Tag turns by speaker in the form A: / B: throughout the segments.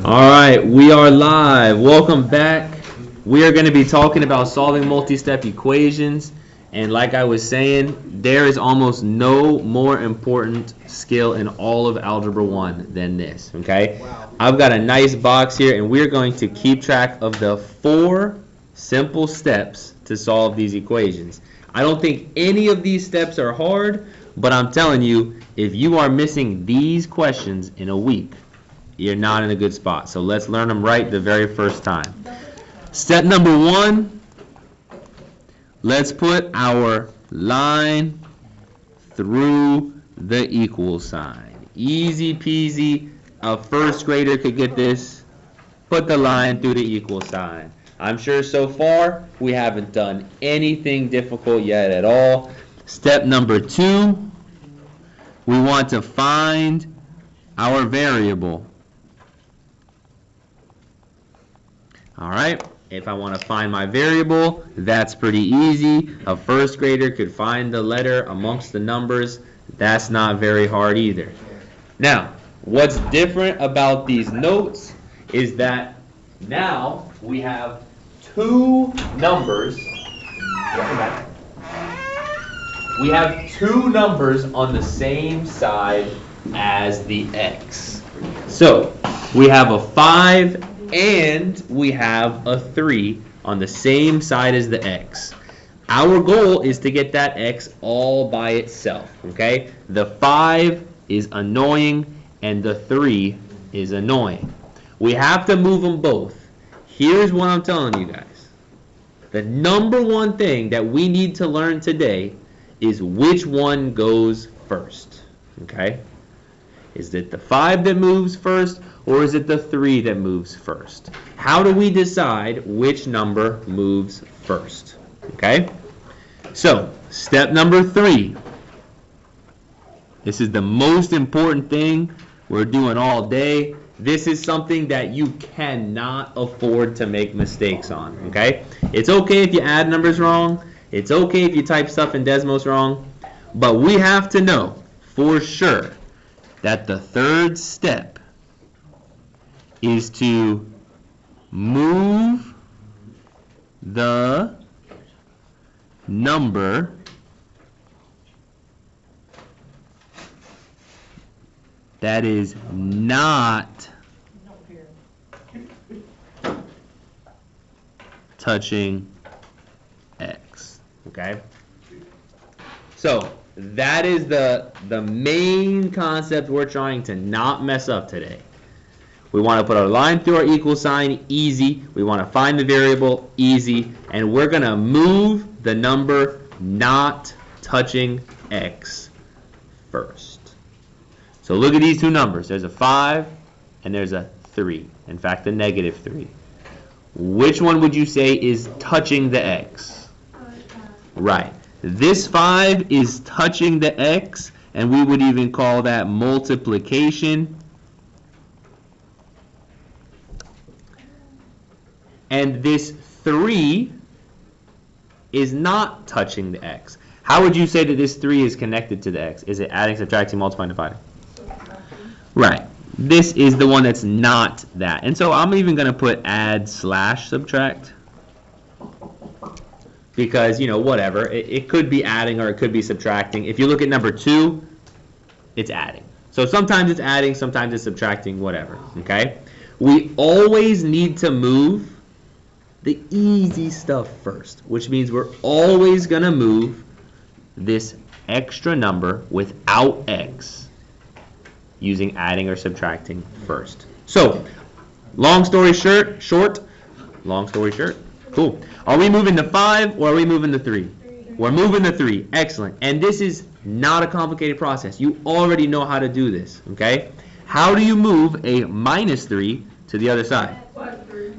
A: All right, we are live. Welcome back. We are going to be talking about solving multi-step equations. And like I was saying, there is almost no more important skill in all of Algebra 1 than this, okay? Wow. I've got a nice box here, and we're going to keep track of the 4 simple steps to solve these equations. I don't think any of these steps are hard, but I'm telling you, if you are missing these questions in a week, you're not in a good spot. So let's learn them right the very first time. Step number 1, let's put our line through the equal sign. Easy peasy. A first grader could get this. Put the line through the equal sign. I'm sure so far we haven't done anything difficult yet at all. Step number 2, we want to find our variable. All right, if I want to find my variable, that's pretty easy. A first grader could find the letter amongst the numbers. That's not very hard either. Now, what's different about these notes is that now we have 2 numbers. We have 2 numbers on the same side as the x. So we have a 5 and we have a 3 on the same side as the x. Our goal is to get that x all by itself, okay? The 5 is annoying and the 3 is annoying. We have to move them both. Here's what I'm telling you guys. The number one thing that we need to learn today is which one goes first, okay? Is it the 5 that moves first, or is it the 3 that moves first? How do we decide which number moves first? Okay? So, step number 3. This is the most important thing we're doing all day. This is something that you cannot afford to make mistakes on, okay? It's okay if you add numbers wrong. It's okay if you type stuff in Desmos wrong. But we have to know for sure that the third step is to move the number that is not touching x, okay? So that is the main concept we're trying to not mess up today. We want to put our line through our equal sign, easy. We want to find the variable, easy. And we're going to move the number not touching x first. So look at these 2 numbers. There's a 5 and there's a 3. In fact, a negative 3. Which one would you say is touching the x? Right. This 5 is touching the x, and we would even call that multiplication. And this 3 is not touching the x. How would you say that this 3 is connected to the x? Is it adding, subtracting, multiplying, dividing? Right. This is the one that's not that. And so I'm even going to put add / subtract. Because, you know, whatever. It could be adding or it could be subtracting. If you look at number 2, it's adding. So sometimes it's adding, sometimes it's subtracting, whatever. Okay? We always need to move the easy stuff first, which means we're always going to move this extra number without x using adding or subtracting first. So, long story short, cool. Are we moving the 5 or are we moving the 3? We're moving the 3. Excellent. And this is not a complicated process. You already know how to do this, okay? How do you move a minus 3 to the other side?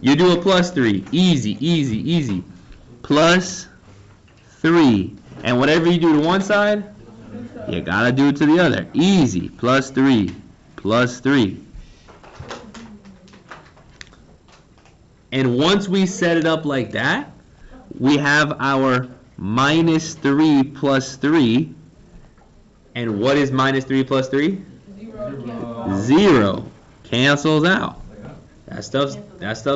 A: You do a plus 3. Easy, easy, easy. Plus 3. And whatever you do to one side, you gotta do it to the other. Easy. Plus 3. Plus 3. And once we set it up like that, we have our minus 3 plus 3. And what is minus 3 plus 3? 0. Cancels out. That stuff's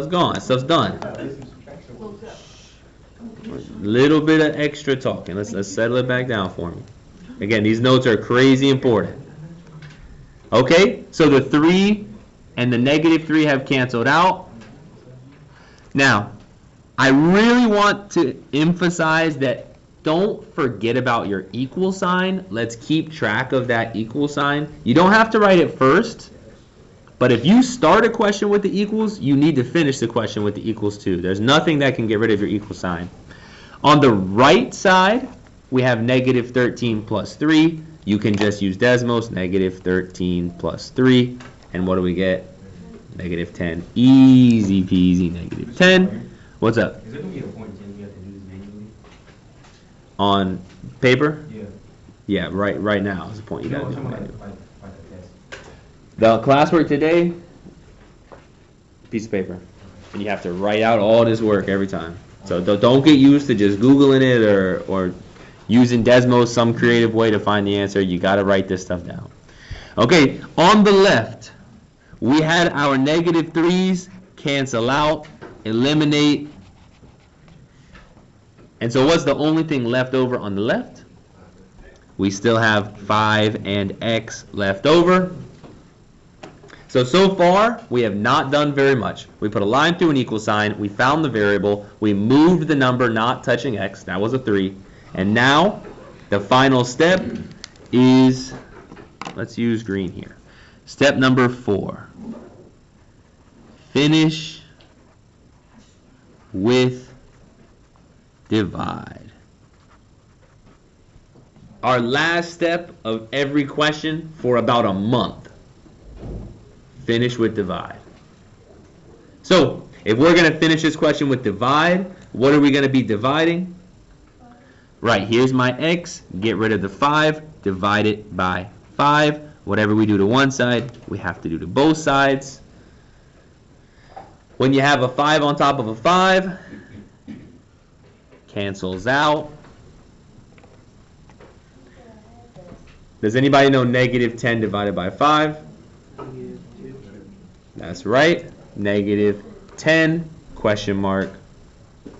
A: gone. That stuff's done. Little bit of extra talking. Let's settle it back down for me. Again, these notes are crazy important. Okay, so the 3 and the -3 have canceled out. Now, I really want to emphasize that don't forget about your equal sign. Let's keep track of that equal sign. You don't have to write it first, but if you start a question with the equals, you need to finish the question with the equals too. There's nothing that can get rid of your equal sign. On the right side, we have -13 plus 3. You can just use Desmos, -13 plus 3. And what do we get? -10. Easy peasy, -10. What's up?
B: Is there going to be a point in we have to do this manually?
A: On paper?
B: Yeah.
A: Yeah, right now is the point you got to do.
B: Like the test.
A: The classwork today, piece of paper. And you have to write out all this work every time. So don't get used to just Googling it or using Desmos some creative way to find the answer. You got to write this stuff down. Okay, on the left, we had our -3's cancel out, eliminate. And so what's the only thing left over on the left? We still have 5 and x left over. So far, we have not done very much. We put a line through an equal sign, we found the variable, we moved the number not touching x, that was a 3. And now, the final step is, let's use green here. Step number 4. Finish with divide. Our last step of every question for about a month. Finish with divide. So, if we're going to finish this question with divide, what are we going to be dividing? Right, here's my x, get rid of the 5, divide it by 5. Whatever we do to one side, we have to do to both sides. When you have a 5 on top of a 5, cancels out. Does anybody know -10 divided by 5? That's right, -10, question mark,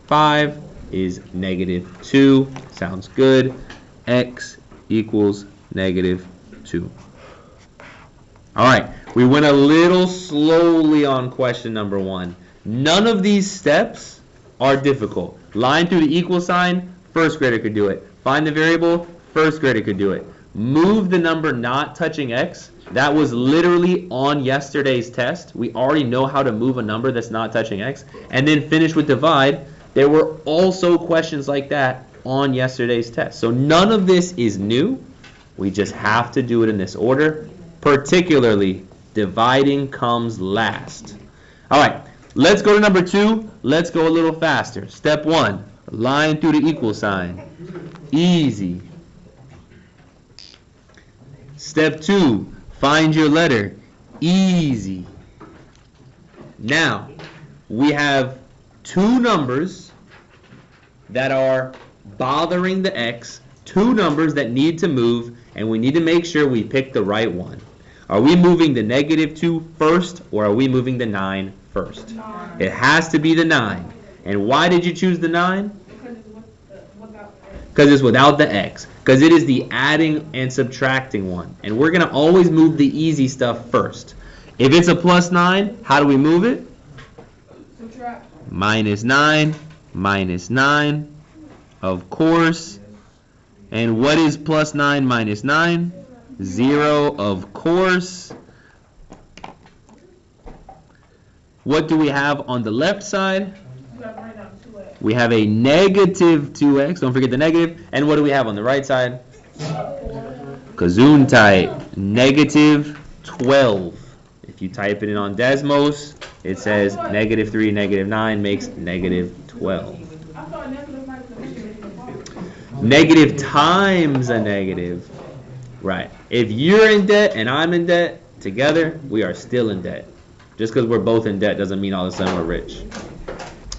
A: 5 is -2. Sounds good. X equals -2. All right, we went a little slowly on question number 1. None of these steps are difficult. Line through the equal sign, first grader could do it. Find the variable, first grader could do it. Move the number not touching x. That was literally on yesterday's test. We already know how to move a number that's not touching x. And then finish with divide. There were also questions like that on yesterday's test. So none of this is new. We just have to do it in this order. Particularly, dividing comes last. All right, let's go to number 2. Let's go a little faster. Step 1, line through the equal sign. Easy. Step 2, find your letter. Easy. Now, we have 2 numbers that are bothering the x, 2 numbers that need to move, and we need to make sure we pick the right one. Are we moving the -2 first, or are we moving the 9 first?
C: 9.
A: It has to be the 9. And why did you choose the 9? Because it's without the x. Because it is the adding and subtracting one. And we're going to always move the easy stuff first. If it's a +9, how do we move it?
C: Subtract.
A: -9, -9, of course. And what is +9 minus 9? 0, of course. What do we have on the left side?
C: You got to write down 2x.
A: We have a -2x, don't forget the negative. And what do we have on the right side?
C: 4.
A: Gesundheit, -12. If you type it in on Desmos, it says -3, -9 makes -12.
C: I thought negative minus the negative.
A: Negative times a negative. Right. If you're in debt and I'm in debt, together, we are still in debt. Just because we're both in debt doesn't mean all of a sudden we're rich.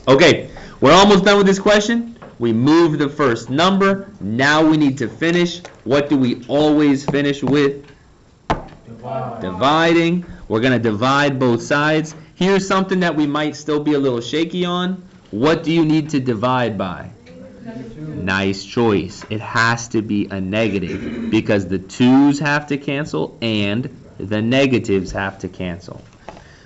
A: Okay, we're almost done with this question. We moved the first number. Now we need to finish. What do we always finish with?
B: Divide.
A: Dividing. We're going to divide both sides. Here's something that we might still be a little shaky on. What do you need to divide by? Nice choice. It has to be a negative because the 2's have to cancel and the negatives have to cancel.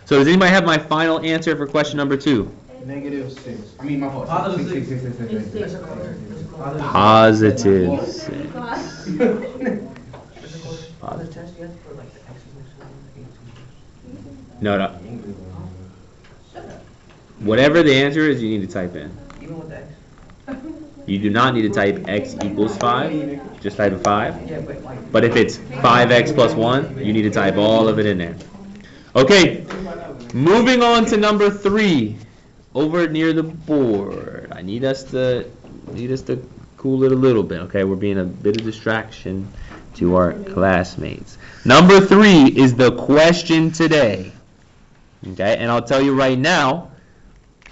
A: So does anybody have my final answer for question number 2?
B: -6. I mean, my fault. Positive 6.
A: Positive 6. No. Whatever the answer is, you need to type in.
B: Even with the X.
A: You do not need to type x equals 5. Just type a 5.
B: Yeah, but like.
A: But if it's 5x plus 1, you need to type all of it in there. Okay, moving on to number 3. Over near the board. I need us to cool it a little bit, okay? We're being a bit of distraction to our classmates. Number 3 is the question today. Okay, and I'll tell you right now,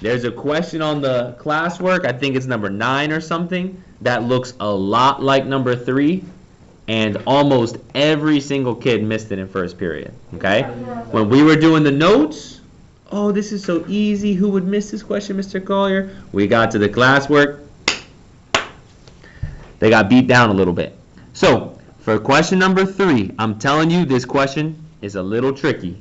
A: there's a question on the classwork, I think it's number 9 or something, that looks a lot like number 3, and almost every single kid missed it in first period, okay? When we were doing the notes, oh, this is so easy, who would miss this question, Mr. Collier? We got to the classwork, they got beat down a little bit. So, for question number 3, I'm telling you this question is a little tricky.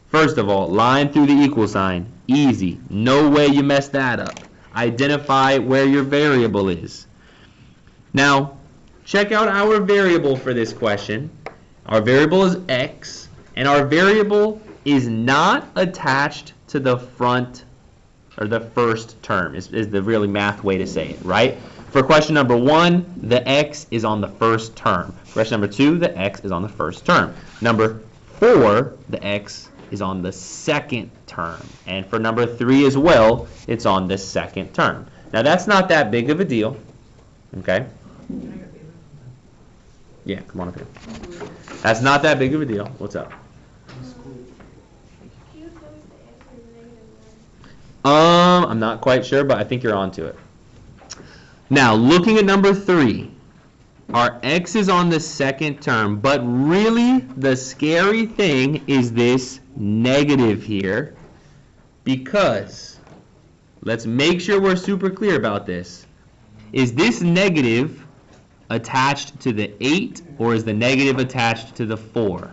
A: First of all, line through the equal sign. Easy. No way you mess that up. Identify where your variable is. Now, check out our variable for this question. Our variable is x, and our variable is not attached to the front or the first term, is the really math way to say it, right? For question number 1, the x is on the first term. Question number 2, the x is on the first term. Number 4, the x is on the second term. And for number 3 as well, it's on the second term. Now that's not that big of a deal, okay? Yeah, come on up here. That's not that big of a deal. What's up? I'm not quite sure, but I think you're onto it. Now, looking at number 3, our x is on the second term, but really the scary thing is this negative here, because let's make sure we're super clear about this. Is this negative attached to the 8 or is the negative attached to the 4?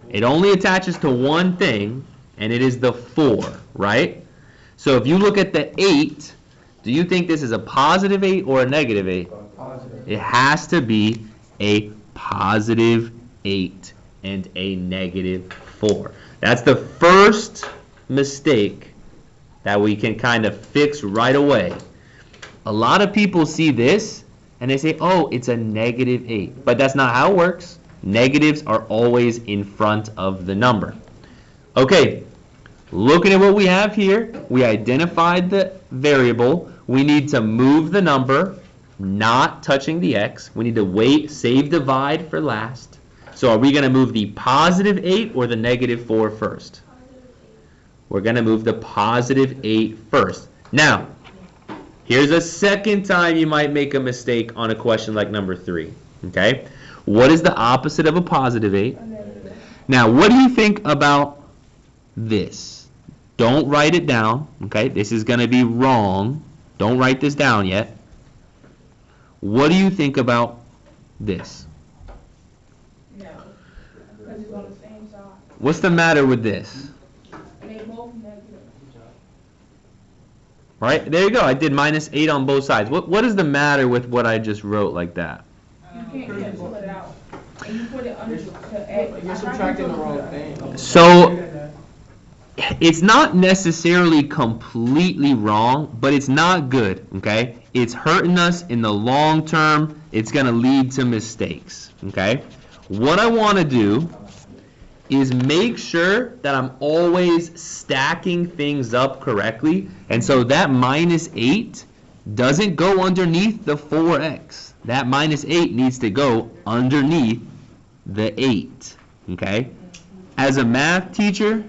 A: It only attaches to one thing, and it is the 4, right? So if you look at the 8, do you think this is a positive 8 or a negative 8?
B: Positive.
A: It has to be a positive 8 and a negative 4. That's the first mistake that we can kind of fix right away. A lot of people see this and they say, oh, it's a negative 8. But that's not how it works. Negatives are always in front of the number. Okay, looking at what we have here, we identified the variable. We need to move the number, not touching the x. We need to wait, save divide for last. So are we going to move the positive 8 or the negative 4 first? We're going to move the positive 8 first. Now, here's a second time you might make a mistake on a question like number 3. Okay? What is the opposite of a positive 8? Now, what do you think about this? Don't write it down. Okay? This is going to be wrong. Don't write this down yet. What do you think about this?
C: No, because it's on the same side.
A: What's the matter with this?
C: They both negative.
A: All right, there you go. I did -8 on both sides. What is the matter with what I just wrote like that?
C: You can't cancel it out. And you put it under the X.
B: You're subtracting the wrong thing.
A: So it's not necessarily completely wrong, but it's not good, okay? It's hurting us in the long term. It's going to lead to mistakes, okay? What I want to do is make sure that I'm always stacking things up correctly, and so that -8 doesn't go underneath the 4x. That -8 needs to go underneath the 8, okay? As a math teacher,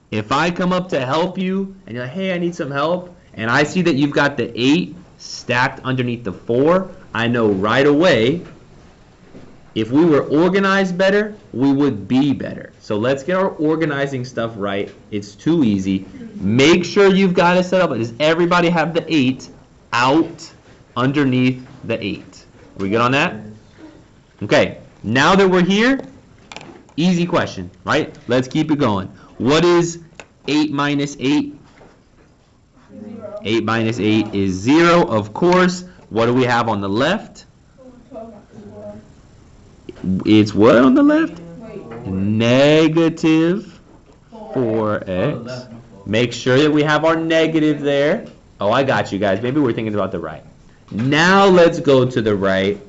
A: if I come up to help you and you're like, hey, I need some help, and I see that you've got the 8 stacked underneath the 4, I know right away If we were organized better, we would be better. So let's get our organizing stuff right. It's too easy. Make sure you've got it set up. Does everybody have the 8 out underneath the 8? Are we good on that? Okay, now that we're here, easy question, right? Let's keep it going. What is 8 minus 8? 8 minus 8 is 0, of course. What do we have on the left? It's what on the left? Negative 4x. Make sure that we have our negative there. Oh, I got you guys. Maybe we're thinking about the right. Now let's go to the right.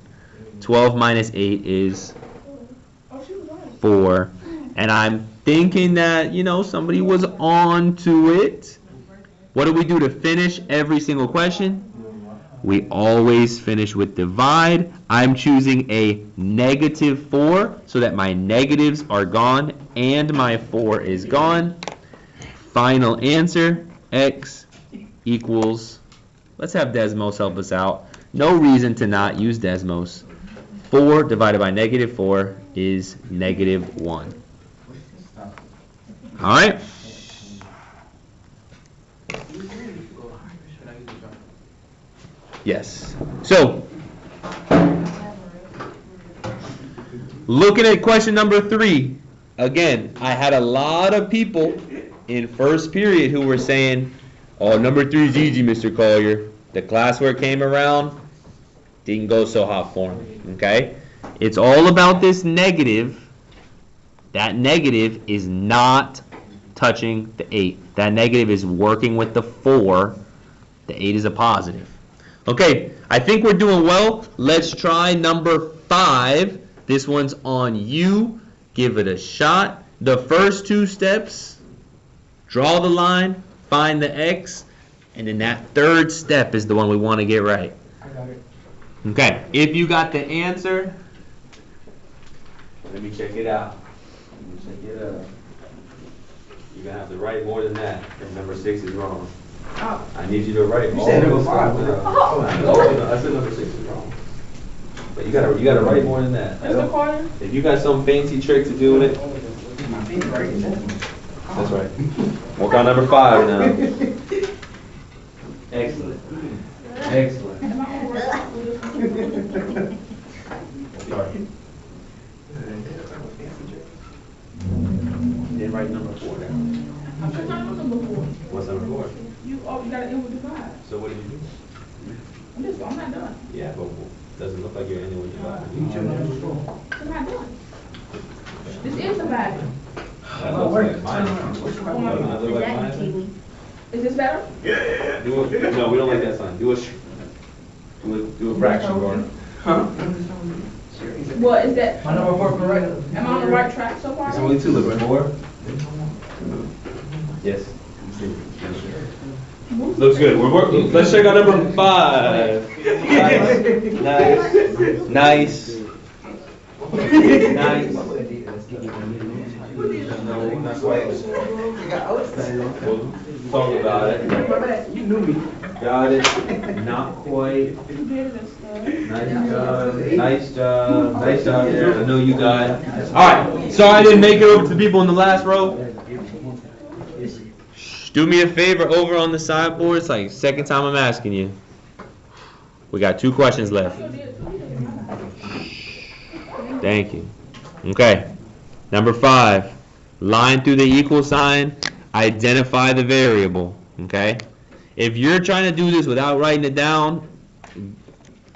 A: 12 minus 8 is 4. And I'm thinking that, somebody was on to it. What do we do to finish every single question? We always finish with divide. I'm choosing a negative 4 so that my negatives are gone and my 4 is gone. Final answer, x equals, let's have Desmos help us out. No reason to not use Desmos. 4 divided by negative 4 is negative 1. All right? Yes. So, looking at question number 3, again, I had a lot of people in first period who were saying, oh, number 3 is easy, Mr. Collier. The classwork came around, didn't go so hot for him, okay? It's all about this negative. That negative is not touching the 8. That negative is working with the 4. The 8 is a positive. Okay, I think we're doing well. Let's try number 5. This one's on you. Give it a shot. The first 2 steps, draw the line, find the x, and then that third step is the one we want to get right.
B: I got it.
A: Okay, if you got the answer, let me check it out. Let me check it out. You're going to have to write more than that, because number 6 is wrong.
C: Oh.
A: I need you to write
B: You
A: all
B: said
A: of
B: number
A: this
B: 5.
A: stuff down.
C: Oh.
A: I said number 6 is wrong. But you gotta write more than that.
C: Mr. Carter?
A: If you got some fancy trick to doing it,
B: My finger right in there.
A: that's right. Work on number 5 now. Excellent. Excellent.
C: Am I on work?
A: Sorry. Then write number 4 down.
C: I'm just trying to know number 4.
A: What's number 4?
C: You got to end with divide.
A: So what did you do?
C: I'm not done.
A: Yeah, but doesn't look like you're ending with divide.
C: I'm not done. This is dividing.
A: That looks like minus. Doesn't that look like minus?
C: Is this better?
A: Yeah. No, we don't like that sign. Do a fraction, Gordon.
C: What is that?
B: My number 4 correct.
C: Am I on the right track so far?
A: It's only 2, look, 4. Yes. Looks good. We're working. Let's check out number 5. Nice. Nice. Nice. We'll talk about it.
B: You knew me.
A: Got it. Not quite.
C: You did this stuff.
A: Nice job. Nice job. Nice job there. I know you got it. Alright. Sorry I didn't make it over to the people in the last row. Do me a favor over on the sideboard. It's like second time I'm asking you. We got 2 questions left. Thank you. Okay. Number 5. Line through the equal sign. Identify the variable. Okay. If you're trying to do this without writing it down,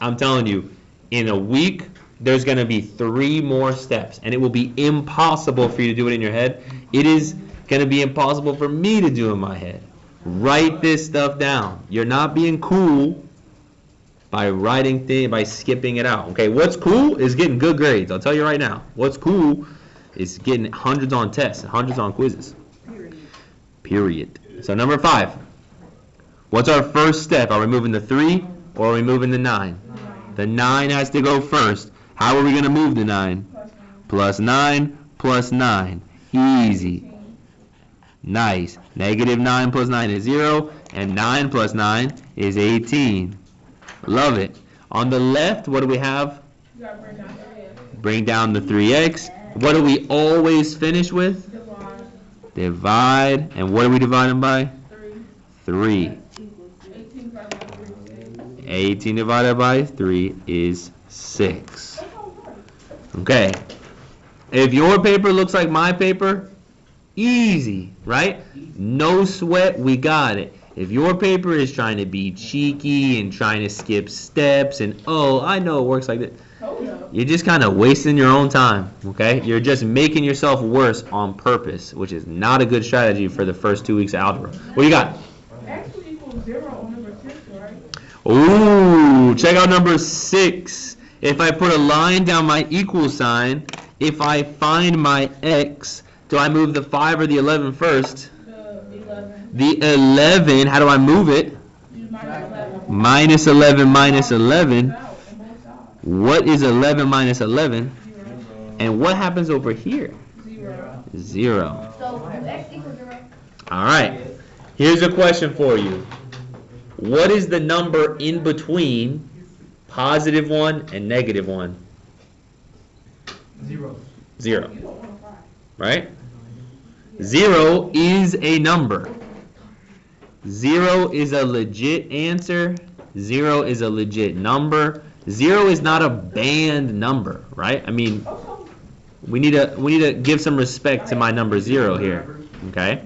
A: I'm telling you, in a week, there's going to be 3 more steps. And it will be impossible for you to do it in your head. It is going to be impossible for me to do in my head. Write this stuff down. You're not being cool by by skipping it out. Okay, what's cool is getting good grades. I'll tell you right now. What's cool is getting hundreds on tests, hundreds on quizzes. Period. So number 5. What's our first step? Are we moving the 3 or are we moving the 9? The 9 has to go first. How are we going to move the 9? Plus 9 plus 9. Easy. Nice. Negative 9 plus 9 is 0, and 9 plus 9 is 18. Love it. On the left, what do we have? Bring down the 3x. What do we always finish with? Divide. And what are we dividing by? 3. 18 divided by 3 is 6. Okay. If your paper looks like my paper, easy, right? No sweat, we got it. If your paper is trying to be cheeky and trying to skip steps and, oh, I know it works like that, you're just kind of wasting your own time, okay? You're just making yourself worse on purpose, which is not a good strategy for the first 2 weeks of algebra. What do you got?
C: X equals 0 on number 6, right?
A: Ooh, check out number 6. If I put a line down my equal sign, if I find my x, do I move the 5 or the 11 first? The 11, how do I move it? Minus 11 minus 11. What is 11 minus 11? And what happens over here? 0.
D: So x equals 0.
A: All right. Here's a question for you. What is the number in between positive 1 and negative 1?
B: 0.
A: 0. Right? 0 is a number. 0 is a legit answer. 0 is a legit number. 0 is not a banned number, right? I mean, we need to give some respect to my number 0 here. Okay?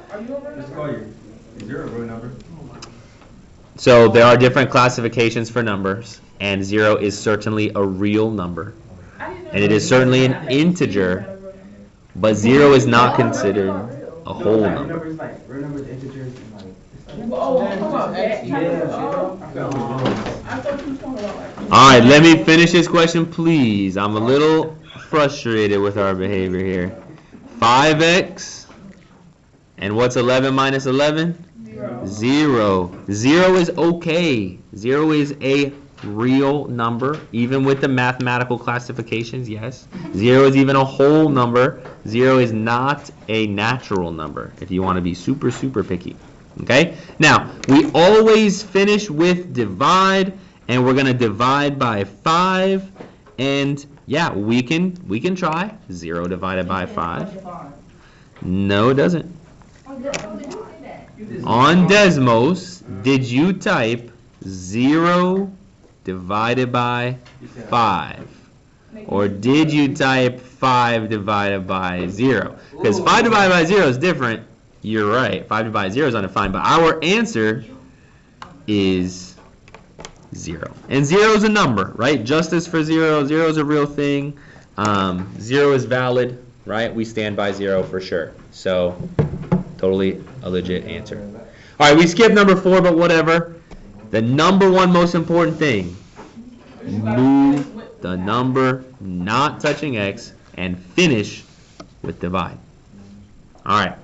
B: Let's call your 0 a real number.
A: So there are different classifications for numbers, and 0 is certainly a real number. And it is certainly an integer, but 0 is not considered a whole
B: Real
A: number.
B: numbers like real numbers, integers, and like.
A: Alright, let me finish this question, please. I'm a little frustrated with our behavior here. 5x, and what's 11 minus 11? 0. 0 is okay. 0 is a real number, even with the mathematical classifications, yes. 0 is even a whole number. 0 is not a natural number, if you want to be super, super picky. Okay? Now, we always finish with divide, and we're going to divide by 5, and yeah, we can try. 0 divided by 5. No, it doesn't. On Desmos, did you type 0 divided by 5? Or did you type 5 divided by 0? Because 5 divided by 0 is different. You're right. 5 divided by 0 is undefined. But our answer is 0. And 0 is a number, right? Justice for 0. 0 is a real thing. 0 is valid, right? We stand by 0 for sure. So, totally a legit answer. All right, we skipped number 4, but whatever. The number one most important thing, move the number not touching x and finish with divide. All right.